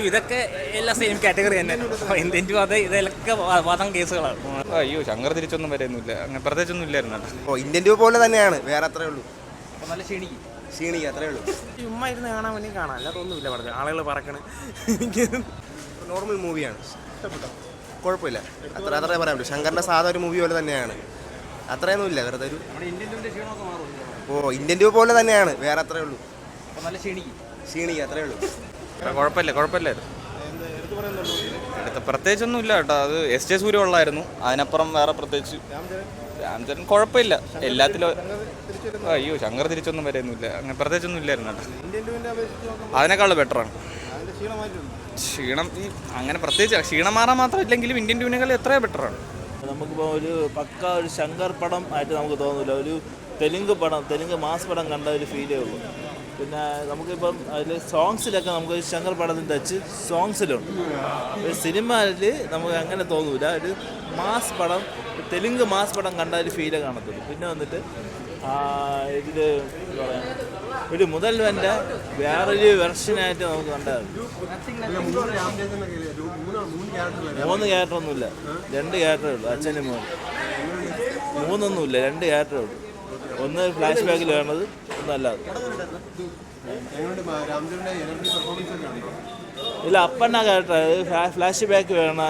ഇതൊക്കെ എല്ലാം same category തന്നെ. ഇന്ത്യൻ ടു അത് ഇതൊക്കെ വാദം കേസുകളാണ്. അയ്യോ ശങ്കർ തിരിച്ചൊന്നും വരെയൊന്നുമില്ല, അങ്ങനെ പ്രത്യേകിച്ചൊന്നും ഇല്ലായിരുന്നു കേട്ടോ. ഇന്ത്യൻ ടു പോലെ തന്നെയാണ്, വേറെ അത്രേ ഉള്ളൂ. നല്ല ക്ഷീണിക്കുക അത്രേ ഉള്ളൂ. ചുമ്മാ ഇരുന്ന് കാണാൻ വേണ്ടി കാണാം, അല്ലാതെ ഒന്നുമില്ല. പറഞ്ഞു ആളുകൾ പറക്കണ്. നോർമൽ മൂവിയാണ്, കുഴപ്പമില്ല. അത്രേ പറയാൻ പറ്റും. ശങ്കറിൻ്റെ സാധാ ഒരു മൂവി പോലെ തന്നെയാണ്, അത്രയൊന്നും ഇല്ല. വെറുതെ ഒരു ഇന്ത്യൻ ടു പോലെ തന്നെയാണ്, വേറെ അത്രേ ഉള്ളൂ. നല്ല ക്ഷീണിക്കുക അത്രേ ഉള്ളൂ. കുഴപ്പമില്ലായിരുന്നു. അടുത്ത പ്രത്യേകിച്ചൊന്നും ഇല്ല കേട്ടോ. അത് SJ സൂര്യ ഉള്ളായിരുന്നു, അതിനപ്പുറം വേറെ പ്രത്യേകിച്ച്. രാംചരൺ കുഴപ്പമില്ല എല്ലാത്തിലും. അയ്യോ ശങ്കർ തിരിച്ചൊന്നും വരെയൊന്നുമില്ല, അങ്ങനെ പ്രത്യേകിച്ചൊന്നും ഇല്ലായിരുന്നു കേട്ടോ. അതിനേക്കാൾ ബെറ്ററാണ്. ക്ഷീണം അങ്ങനെ പ്രത്യേകിച്ച് ക്ഷീണം മാറാൻ മാത്രം ഇല്ലെങ്കിലും ഇന്ത്യൻ ടൂവിനേക്കാൾ എത്രയോ ബെറ്ററാണ്. നമുക്കിപ്പോൾ ഒരു പക്ക ഒരു ശങ്കർ പടം ആയിട്ട് നമുക്ക് തോന്നില്ല. ഒരു തെലുങ്ക് മാസ് പടം കണ്ട ഒരു ഫീലേ ഉള്ളൂ. പിന്നെ നമുക്കിപ്പം അതിൽ സോങ്സിലൊക്കെ നമുക്ക് ശങ്കർ പടത്തിൻ്റെ ടച്ച് സോങ്സിലുണ്ട്. ഒരു സിനിമയിൽ നമുക്ക് അങ്ങനെ തോന്നില്ല. ഒരു മാസ് പടം, തെലുങ്ക് മാസ് പടം കണ്ട ഒരു ഫീലേ കാണത്തുള്ളൂ. പിന്നെ വന്നിട്ട് ഇതിൽ എന്താ പറയുക, ഒരു മുതൽവൻ്റെ വേറൊരു വെർഷനായിട്ട് നമുക്ക് കണ്ടാൽ 3 ക്യാരക്ടറൊന്നുമില്ല, 2 ക്യാരക്ടറേ ഉള്ളൂ. അച്ഛനും മോനും 3ഒന്നുമില്ല, 2 ക്യാരക്ടറേ ഉള്ളൂ. ഒന്ന് ഫ്ലാഷ് ബാക്കിൽ വേണത്, ഒന്നല്ലാതെ. ഇല്ല, അപ്പണ്ണ ക്യാരക്ടർ, ഫ്ലാഷ് ബാക്ക് വേണ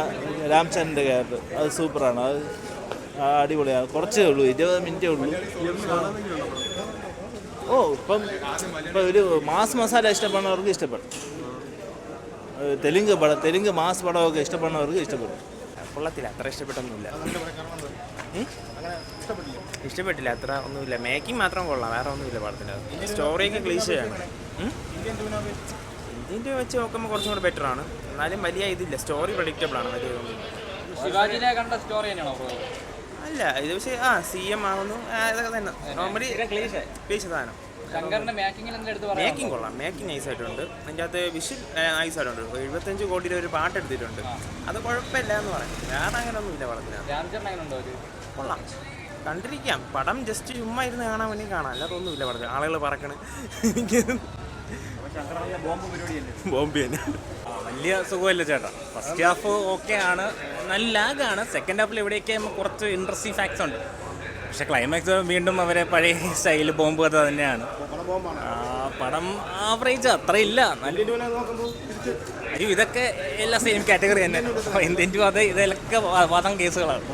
രാംചരൻ്റെ ക്യാരക്ടർ, അത് സൂപ്പറാണ്. അത് അടിപൊളിയാണ്. കുറച്ചേ ഉള്ളൂ, 20 മിനിറ്റേ ഉള്ളൂ. ഇപ്പം ഒരു മാസ് മസാല ഇഷ്ടപ്പെടുന്നവർക്ക് ഇഷ്ടപ്പെടും. തെലുങ്ക് മാസ് പടമൊക്കെ ഇഷ്ടപ്പെടുന്നവർക്ക് ഇഷ്ടപ്പെടും. കൊള്ളത്തില്ല, അത്ര ഇഷ്ടപ്പെട്ടൊന്നുമില്ല. ഇഷ്ടപ്പെട്ടില്ല, അത്ര ഒന്നുമില്ല. മേക്കിംഗ് മാത്രം കൊള്ളാം, വേറെ ഒന്നുമില്ല പടത്തിൻ്റെ. സ്റ്റോറിയൊക്കെ ക്ലീശയാണ്. ഇതിൻ്റെ വെച്ച് നോക്കുമ്പോൾ കുറച്ചും കൂടെ ബെറ്റർ ആണ്. എന്നാലും വലിയ ഇതില്ല, സ്റ്റോറി പ്രഡിക്റ്റബിൾ ആണ്. വലിയ ശിവാജിനെ കണ്ട സ്റ്റോറി തന്നെയാണോ? അല്ല, ഇത് പക്ഷേ CM ആകുന്നു, ഇതൊക്കെ തന്നെ നോർമലി ക്ലീശ സാധനം. മേക്കിംഗ് കൊള്ളാം, മേക്കിംഗ് നൈസായിട്ടുണ്ട്. അതിൻ്റെ അകത്ത് വിഷ്വൽ നൈസായിട്ടുണ്ട്. 75 കോടിയുടെ ഒരു പാട്ട് എടുത്തിട്ടുണ്ട്, അത് കുഴപ്പമില്ല എന്ന് പറയാം. വേറെ അങ്ങനെ ഒന്നുമില്ല പടത്തിന്. കൊള്ളാം, കണ്ടിരിക്കാം. പടം ജസ്റ്റ് ചുമ്മാ ഇരുന്ന് കാണാൻ വേണ്ടി കാണാം, അല്ലാതെ ഒന്നുമില്ല പടത്തിൽ. ആളുകൾ പറക്കണ്. ബോംബെ തന്നെ. വലിയ സുഖമില്ല ചേട്ടാ. ഫസ്റ്റ് ഹാഫ് ഓക്കെ ആണ്, നല്ല ലാഗാണ്. സെക്കൻഡ് ഹാഫിൽ എവിടെയൊക്കെ കുറച്ച് ഇൻട്രസ്റ്റിംഗ് ഫാക്ട്സ് ഉണ്ട്. പക്ഷെ ക്ലൈമാക്സ് വീണ്ടും അവരെ പഴയ സ്റ്റൈൽ ബോംബ് കഥ തന്നെയാണ്. പടം ആവറേജ് അത്ര ഇല്ല. ഇതൊക്കെ എല്ലാം സെയിം കാറ്റഗറി തന്നെ. ഇന്ത്യൻ ടു അത് ഇതൊക്കെ വാദം കേസുകളാണ്.